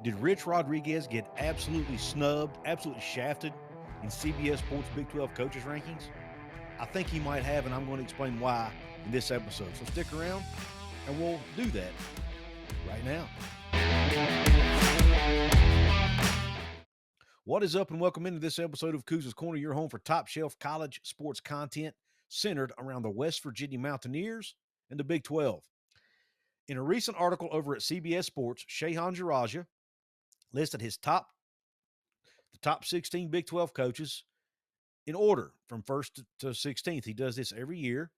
Did Rich Rodriguez get absolutely snubbed, absolutely shafted in CBS Sports Big 12 coaches rankings? I think he might have, and I'm going to explain why in this episode. So stick around, and we'll do that right now. What is up, and welcome into this episode of Couz's Corner, your home for top shelf college sports content centered around the West Virginia Mountaineers and the Big 12. In a recent article over at CBS Sports, Shehan Jaraja listed the top 16 Big 12 coaches in order from first to 16th. He does this every year,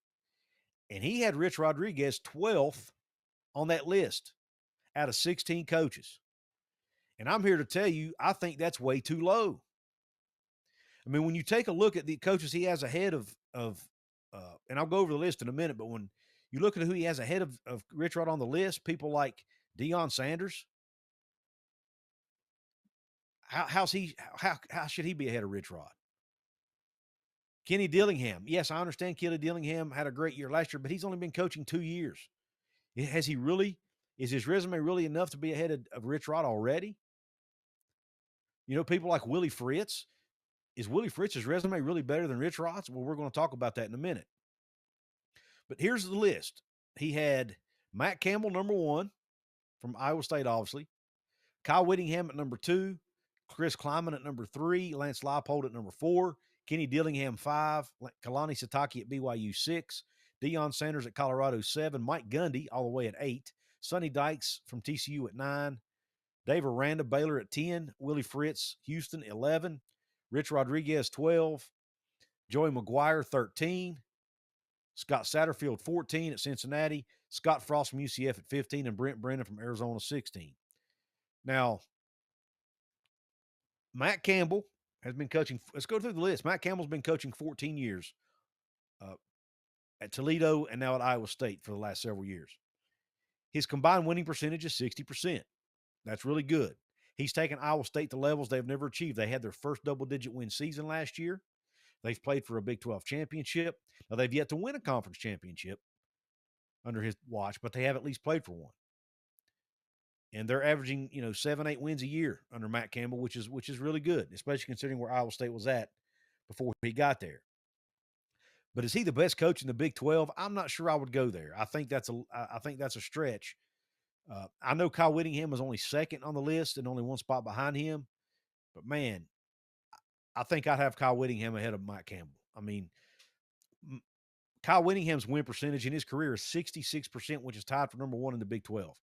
and he had Rich Rodriguez 12th on that list out of 16 coaches. And I'm here to tell you, I think that's way too low. I mean, when you take a look at the coaches he has ahead of and I'll go over the list in a minute, but when you look at who he has ahead of Rich Rod on the list, people like Deion Sanders, how should he be ahead of Rich Rod? Kenny Dillingham. Yes, I understand Kenny Dillingham had a great year last year, but he's only been coaching 2 years. Has he really? Is his resume really enough to be ahead of Rich Rod already? You know, people like Willie Fritz. Is Willie Fritz's resume really better than Rich Rod's? Well, we're going to talk about that in a minute. But here's the list. He had Matt Campbell, number 1, from Iowa State, obviously. Kyle Whittingham at number 2. Chris Kleiman at number 3. Lance Leipold at number 4. Kenny Dillingham, 5. Kalani Sitake at BYU, 6. Deion Sanders at Colorado, 7. Mike Gundy all the way at 8. Sonny Dykes from TCU at 9. Dave Aranda, Baylor at 10. Willie Fritz, Houston, 11. Rich Rodriguez, 12. Joey McGuire, 13. Scott Satterfield, 14 at Cincinnati. Scott Frost from UCF at 15. And Brent Brennan from Arizona, 16. Now, Matt Campbell has been coaching. Let's go through the list. Matt Campbell's been coaching 14 years at Toledo and now at Iowa State for the last several years. His combined winning percentage is 60%. That's really good. He's taken Iowa State to levels they've never achieved. They had their first double-digit win season last year. They've played for a Big 12 championship. Now, they've yet to win a conference championship under his watch, but they have at least played for one. And they're averaging, 7, 8 wins a year under Matt Campbell, which is really good, especially considering where Iowa State was at before he got there. But is he the best coach in the Big 12? I'm not sure I would go there. I think that's a stretch. I know Kyle Whittingham is only second on the list and only one spot behind him. But, man, I think I'd have Kyle Whittingham ahead of Mike Campbell. I mean, Kyle Whittingham's win percentage in his career is 66%, which is tied for number 1 in the Big 12.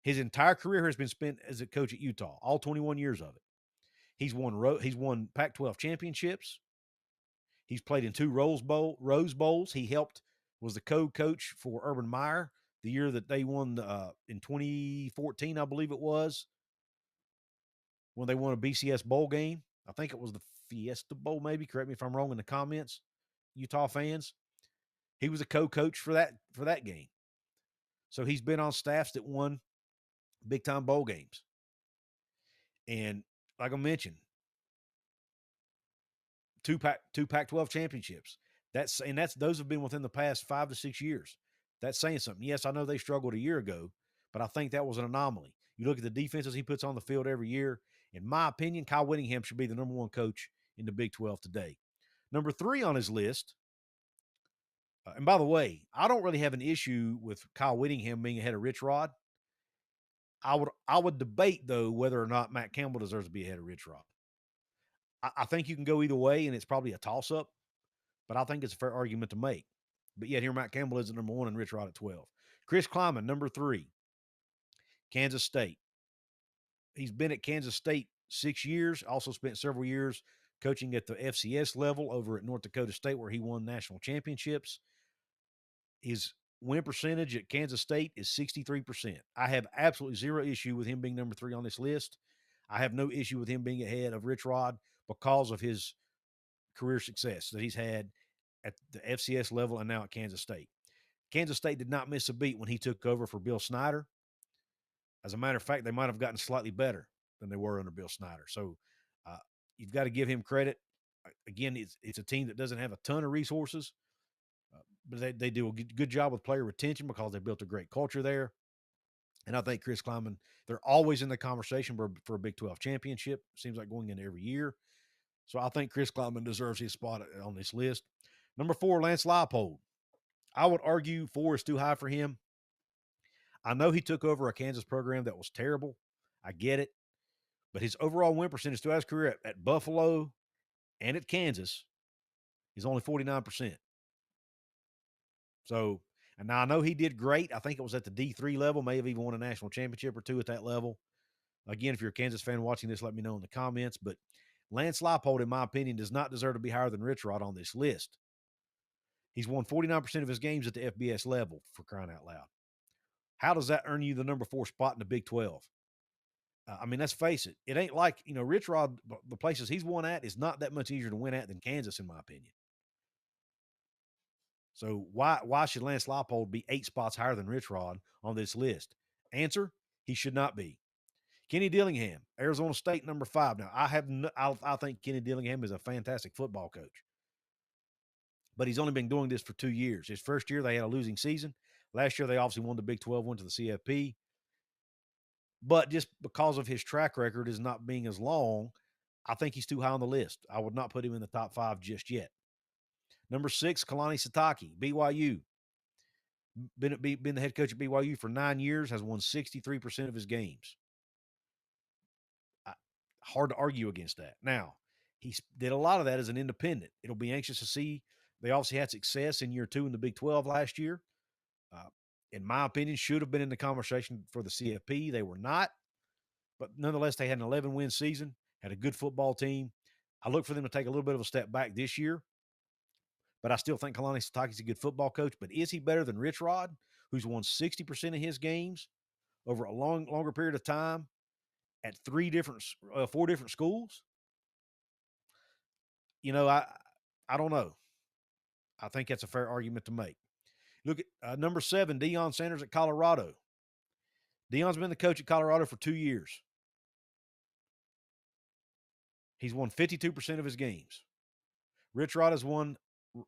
His entire career has been spent as a coach at Utah, all 21 years of it. He's won Pac-12 championships. He's played in 2 Rose Bowls. He was the co-coach for Urban Meyer the year that they won in 2014, I believe it was, when they won a BCS bowl game. I think it was the Fiesta Bowl, maybe. Correct me if I'm wrong in the comments, Utah fans. He was a co-coach for that game. So he's been on staffs that won big-time bowl games. And like I mentioned, 2 Pac-12 championships. Those have been within the past 5 to 6 years. That's saying something. Yes, I know they struggled a year ago, but I think that was an anomaly. You look at the defenses he puts on the field every year. In my opinion, Kyle Whittingham should be the number 1 coach in the Big 12 today. Number 3 on his list, and by the way, I don't really have an issue with Kyle Whittingham being ahead of Rich Rod. I would debate, though, whether or not Matt Campbell deserves to be ahead of Rich Rod. I think you can go either way, and it's probably a toss-up, but I think it's a fair argument to make. But yet here Matt Campbell is at number 1 and Rich Rod at 12. Chris Kleiman, number 3, Kansas State. He's been at Kansas State 6 years, also spent several years coaching at the FCS level over at North Dakota State, where he won national championships. His win percentage at Kansas State is 63%. I have absolutely zero issue with him being number 3 on this list. I have no issue with him being ahead of Rich Rod because of his career success that he's had at the FCS level and now at Kansas State. Kansas State did not miss a beat when he took over for Bill Snyder. As a matter of fact, they might have gotten slightly better than they were under Bill Snyder. So you've got to give him credit. Again, it's a team that doesn't have a ton of resources, but they do a good job with player retention because they built a great culture there. And I think Chris Kleiman, they're always in the conversation for a Big 12 championship. Seems like going in every year. So I think Chris Kleiman deserves his spot on this list. Number 4, Lance Leipold. I would argue 4 is too high for him. I know he took over a Kansas program that was terrible. I get it. But his overall win percentage throughout his career at Buffalo and at Kansas is only 49%. So, and now I know he did great. I think it was at the D3 level, may have even won a national championship or two at that level. Again, if you're a Kansas fan watching this, let me know in the comments. But Lance Leipold, in my opinion, does not deserve to be higher than Rich Rod on this list. He's won 49% of his games at the FBS level, for crying out loud. How does that earn you the number 4 spot in the Big 12? I mean, let's face it. It ain't like, Rich Rod, the places he's won at is not that much easier to win at than Kansas, in my opinion. So why should Lance Leipold be 8 spots higher than Rich Rod on this list? Answer, he should not be. Kenny Dillingham, Arizona State, number 5. Now, I think Kenny Dillingham is a fantastic football coach. But he's only been doing this for 2 years. His first year, they had a losing season. Last year, they obviously won the Big 12, went to the CFP. But just because of his track record as not being as long, I think he's too high on the list. I would not put him in the top 5 just yet. Number 6, Kalani Sitake, BYU. Been the head coach at BYU for 9 years, has won 63% of his games. Hard to argue against that. Now, he did a lot of that as an independent. It'll be anxious to see. They obviously had success in year 2 in the Big 12 last year. In my opinion, should have been in the conversation for the CFP. They were not. But nonetheless, they had an 11-win season, had a good football team. I look for them to take a little bit of a step back this year. But I still think Kalani Sitake is a good football coach. But is he better than Rich Rod, who's won 60% of his games over a longer period of time at 4 different schools? I don't know. I think that's a fair argument to make. Look at number 7, Deion Sanders at Colorado. Deion's been the coach at Colorado for 2 years. He's won 52% of his games. Rich Rod has won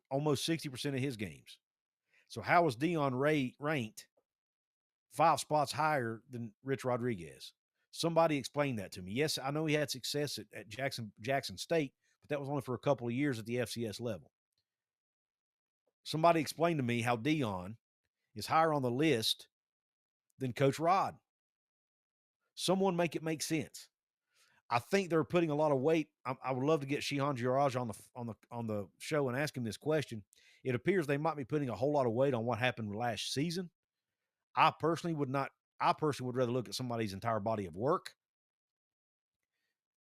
almost 60% of his games. So how was Deion ranked 5 spots higher than Rich Rodriguez? Somebody explain that to me. Yes, I know he had success at Jackson State, but that was only for a couple of years at the FCS level. Somebody explain to me how Deion is higher on the list than Coach Rod. Someone make it make sense. I think they're putting a lot of weight. I would love to get Shihan Jiraj on the show and ask him this question. It appears they might be putting a whole lot of weight on what happened last season. I personally would not. I personally would rather look at somebody's entire body of work.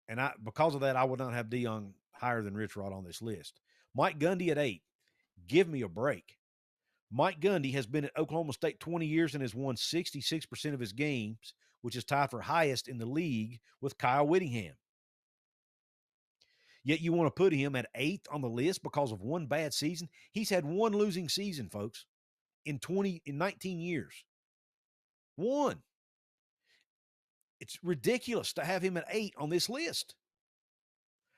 And because of that, I would not have Deion higher than Rich Rod on this list. Mike Gundy at 8. Give me a break. Mike Gundy has been at Oklahoma State 20 years and has won 66% of his games, which is tied for highest in the league with Kyle Whittingham. Yet you want to put him at 8th on the list because of one bad season? He's had one losing season, folks, in 19 years. One. It's ridiculous to have him at 8 on this list.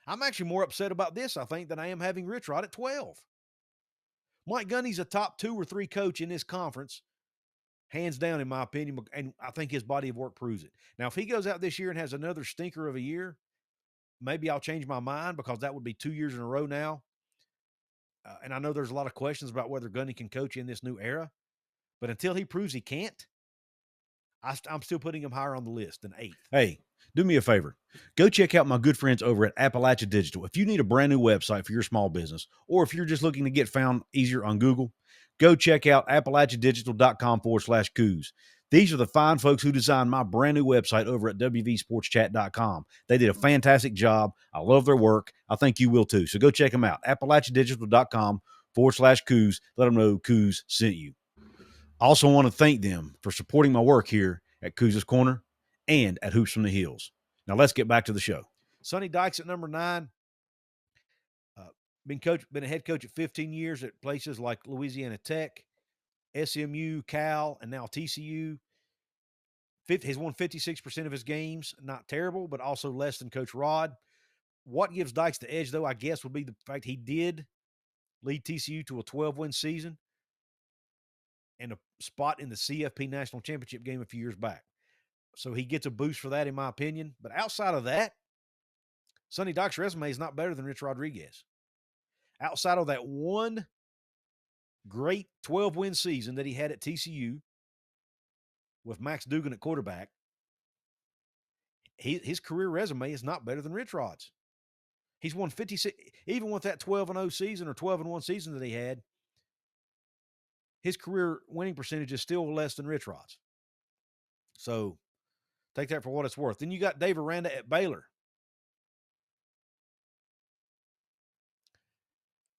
I'm actually more upset about this, I think, than I am having Rich Rod at 12. Mike Gundy's a top 2 or 3 coach in this conference, hands down, in my opinion, and I think his body of work proves it. Now, if he goes out this year and has another stinker of a year, maybe I'll change my mind because that would be 2 years in a row now. And I know there's a lot of questions about whether Gundy can coach in this new era. But until he proves he can't, I'm still putting him higher on the list than 8th. Hey, do me a favor. Go check out my good friends over at Appalachia Digital. If you need a brand new website for your small business, or if you're just looking to get found easier on Google, go check out AppalachiaDigital.com/Couz. These are the fine folks who designed my brand new website over at WVSportsChat.com. They did a fantastic job. I love their work. I think you will too. So go check them out. AppalachiaDigital.com/Couz. Let them know Couz sent you. I also want to thank them for supporting my work here at Couz's Corner and at Hoops from the Hills. Now let's get back to the show. Sonny Dykes at number 9. Been a head coach at 15 years at places like Louisiana Tech, SMU, Cal, and now TCU. He's won 56% of his games. Not terrible, but also less than Coach Rod. What gives Dykes the edge, though, I guess, would be the fact he did lead TCU to a 12-win season. and a spot in the CFP National Championship game a few years back. So he gets a boost for that, in my opinion. But outside of that, Sonny Dykes' resume is not better than Rich Rodriguez. Outside of that one great 12-win season that he had at TCU with Max Dugan at quarterback, his career resume is not better than Rich Rod's. He's won 56, even with that 12-0 season or 12-1 season that he had, his career winning percentage is still less than Rich Rod's. So take that for what it's worth. Then you got Dave Aranda at Baylor.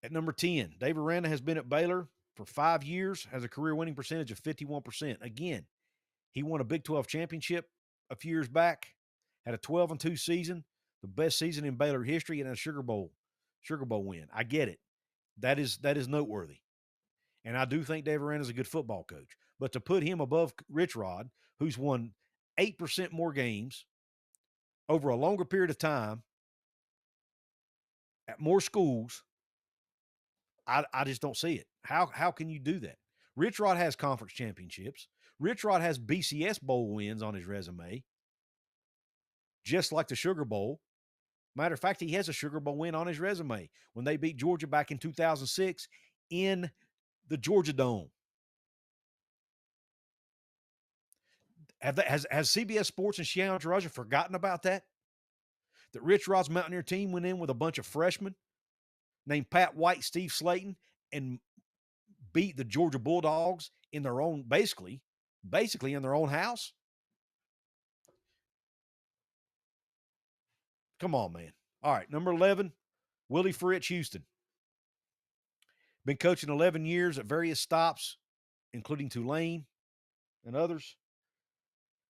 At number 10, Dave Aranda has been at Baylor for 5 years, has a career winning percentage of 51%. Again, he won a Big 12 championship a few years back, had a 12-2 season, the best season in Baylor history, and a Sugar Bowl win. I get it. That is noteworthy. And I do think Dave Aranda is a good football coach. But to put him above Rich Rod, who's won 8% more games over a longer period of time at more schools, I just don't see it. How can you do that? Rich Rod has conference championships. Rich Rod has BCS Bowl wins on his resume, just like the Sugar Bowl. Matter of fact, he has a Sugar Bowl win on his resume when they beat Georgia back in 2006 in the Georgia Dome. Has CBS Sports and Shiana Taraja forgotten about that? That Rich Rod's Mountaineer team went in with a bunch of freshmen named Pat White, Steve Slayton, and beat the Georgia Bulldogs in their own, basically in their own house? Come on, man. All right, number 11, Willie Fritz, Houston. Been coaching 11 years at various stops, including Tulane and others.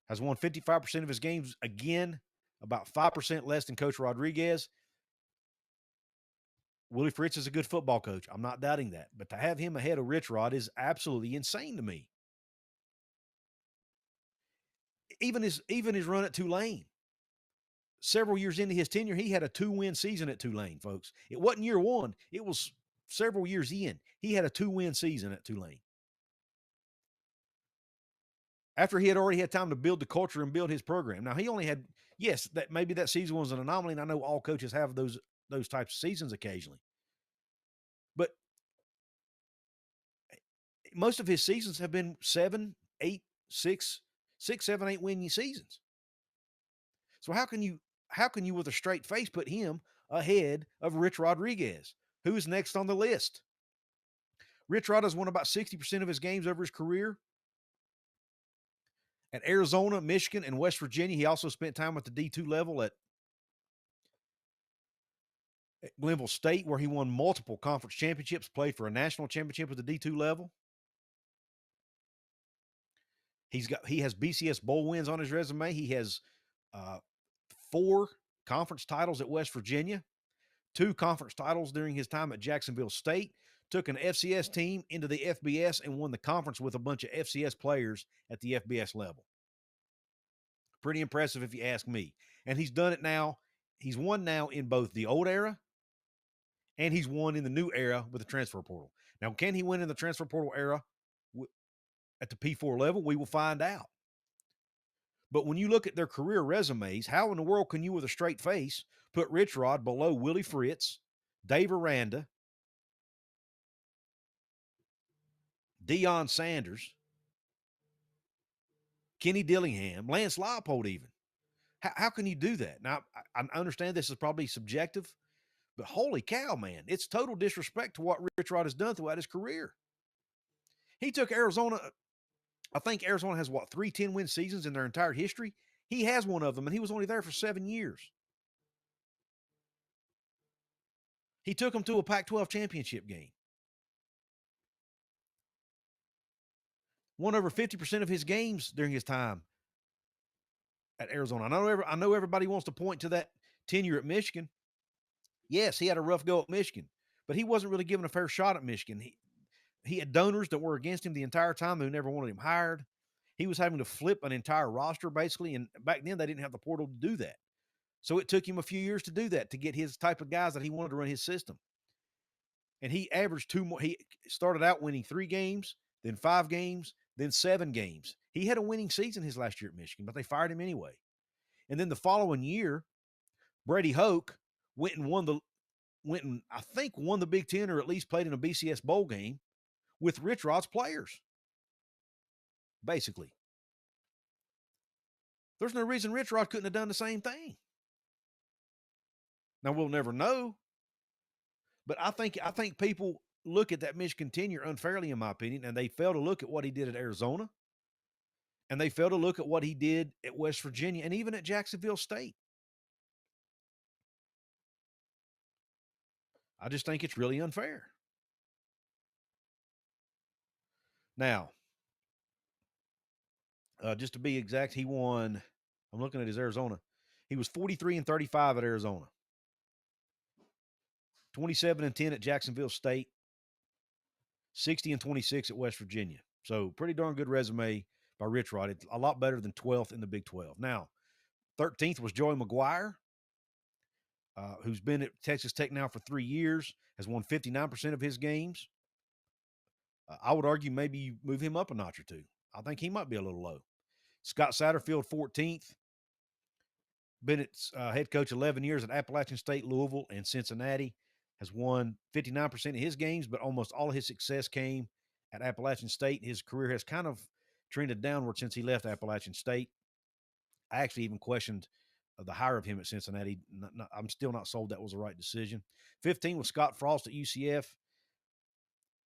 Has won 55% of his games, again, about 5% less than Coach Rodriguez. Willie Fritz is a good football coach. I'm not doubting that. But to have him ahead of Rich Rod is absolutely insane to me. Even his run at Tulane. Several years into his tenure, he had a 2-win season at Tulane, folks. It wasn't year one. It was several years in. He had a 2-win season at Tulane. After he had already had time to build the culture and build his program. Now, he only had, yes, that maybe that season was an anomaly, and I know all coaches have those types of seasons occasionally. But most of his seasons have been 7, 8, 6, 7, 8 win seasons. So how can you with a straight face put him ahead of Rich Rodriguez, who is next on the list? Rich Rod has won about 60% of his games over his career. At Arizona, Michigan, and West Virginia, he also spent time at the D2 level at Glenville State, where he won multiple conference championships, played for a national championship at the D2 level. He has BCS Bowl wins on his resume. He has 4 conference titles at West Virginia, 2 conference titles during his time at Jacksonville State, took an FCS team into the FBS and won the conference with a bunch of FCS players at the FBS level. Pretty impressive if you ask me. And he's done it now. He's won now in both the old era and he's won in the new era with the transfer portal. Now, can he win in the transfer portal era at the P4 level? We will find out. But when you look at their career resumes, how in the world can you, with a straight face, put Rich Rod below Willie Fritz, Dave Aranda, Deion Sanders, Kenny Dillingham, Lance Leipold even? How can you do that? Now, I understand this is probably subjective, but holy cow, man, it's total disrespect to what Rich Rod has done throughout his career. He took Arizona, I think Arizona has, 3 10-win seasons in their entire history? He has one of them, and he was only there for 7 years. He took them to a Pac-12 championship game. Won over 50% of his games during his time at Arizona. I know everybody wants to point to that tenure at Michigan. Yes, he had a rough go at Michigan, but he wasn't really given a fair shot at Michigan. He had donors that were against him the entire time who never wanted him hired. He was having to flip an entire roster, basically, and back then they didn't have the portal to do that. So it took him a few years to do that, to get his type of guys that he wanted to run his system. And he averaged 2 more. He started out winning 3 games, then 5 games, then 7 games. He had a winning season his last year at Michigan, but they fired him anyway. And then the following year, Brady Hoke went and I think won the Big Ten, or at least played in a BCS bowl game with Rich Rod's players. Basically, there's no reason Rich Rod couldn't have done the same thing. Now we'll never know, but I think people look at that Michigan tenure unfairly, in my opinion, and they fail to look at what he did at Arizona, and they fail to look at what he did at West Virginia, and even at Jacksonville State. I just think it's really unfair. Now, just to be exact, he won. I'm looking at his Arizona. He was 43-35 at Arizona, 27-10 at Jacksonville State, 60-26 at West Virginia. So pretty darn good resume by Rich Rod. It's a lot better than 12th in the Big 12. Now, 13th was Joey McGuire, who's been at Texas Tech now for 3 years, has won 59% of his games. I would argue maybe you move him up a notch or two. I think he might be a little low. Scott Satterfield, 14th. Bennett's head coach, 11 years at Appalachian State, Louisville, and Cincinnati. Has won 59% of his games, but almost all of his success came at Appalachian State. His career has kind of trended downward since he left Appalachian State. I actually even questioned the hire of him at Cincinnati. I'm still not sold that was the right decision. 15 was Scott Frost at UCF.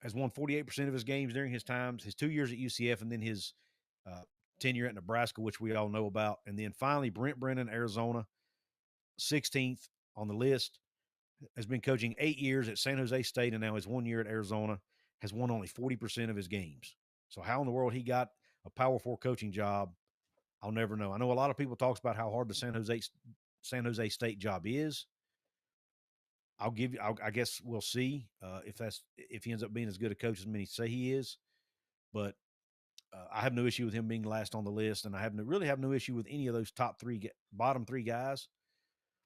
Has won 48% of his games during his times, his 2 years at UCF, and then his tenure at Nebraska, which we all know about. And then finally, Brent Brennan, Arizona, 16th on the list, has been coaching 8 years at San Jose State, and now his 1 year at Arizona, has won only 40% of his games. So how in the world he got a Power 4 coaching job, I'll never know. I know a lot of people talks about how hard the San Jose State job is. I guess we'll see if he ends up being as good a coach as many say he is. But I have no issue with him being last on the list, and I really have no issue with any of those bottom 3 guys.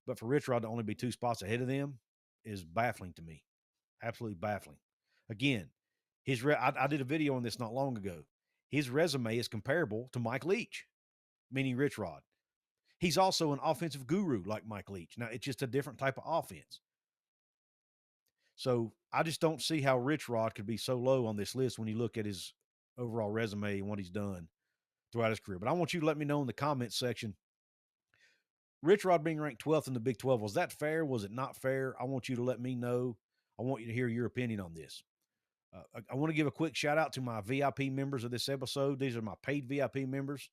But for Rich Rod to only be 2 spots ahead of them is baffling to me. Absolutely baffling. Again, I did a video on this not long ago. His resume is comparable to Mike Leach, meaning Rich Rod. He's also an offensive guru like Mike Leach. Now, it's just a different type of offense. So I just don't see how Rich Rod could be so low on this list when you look at his overall resume and what he's done throughout his career. But I want you to let me know in the comments section, Rich Rod being ranked 12th in the Big 12, was that fair? Was it not fair? I want you to let me know. I want you to hear your opinion on this. I want to give a quick shout out to my VIP members of this episode. These are my paid VIP members.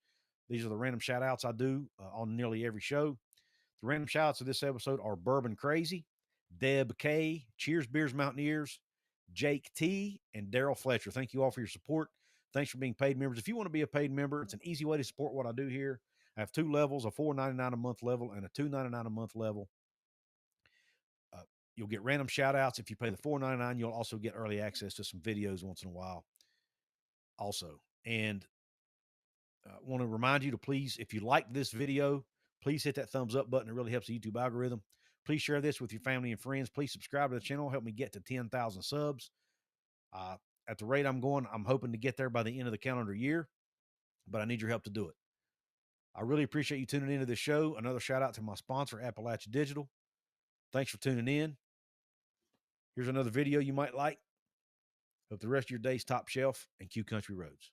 These are the random shout outs I do on nearly every show. The random shout outs of this episode are Bourbon Crazy, Deb K, Cheers Beers Mountaineers, Jake T, and Daryl Fletcher. Thank you all for your support. Thanks for being paid members. If you want to be a paid member, it's an easy way to support what I do here. I have 2 levels, a $4.99 a month level and a $2.99 a month level. You'll get random shout outs. If you pay the $4.99, you'll also get early access to some videos once in a while also. And I want to remind you to please, if you like this video, please hit that thumbs up button. It really helps the YouTube algorithm. Please share this with your family and friends. Please subscribe to the channel. Help me get to 10,000 subs. At the rate I'm going, I'm hoping to get there by the end of the calendar year, but I need your help to do it. I really appreciate you tuning into this show. Another shout out to my sponsor, Appalachia Digital. Thanks for tuning in. Here's another video you might like. Hope the rest of your day's top shelf and Q Country Roads.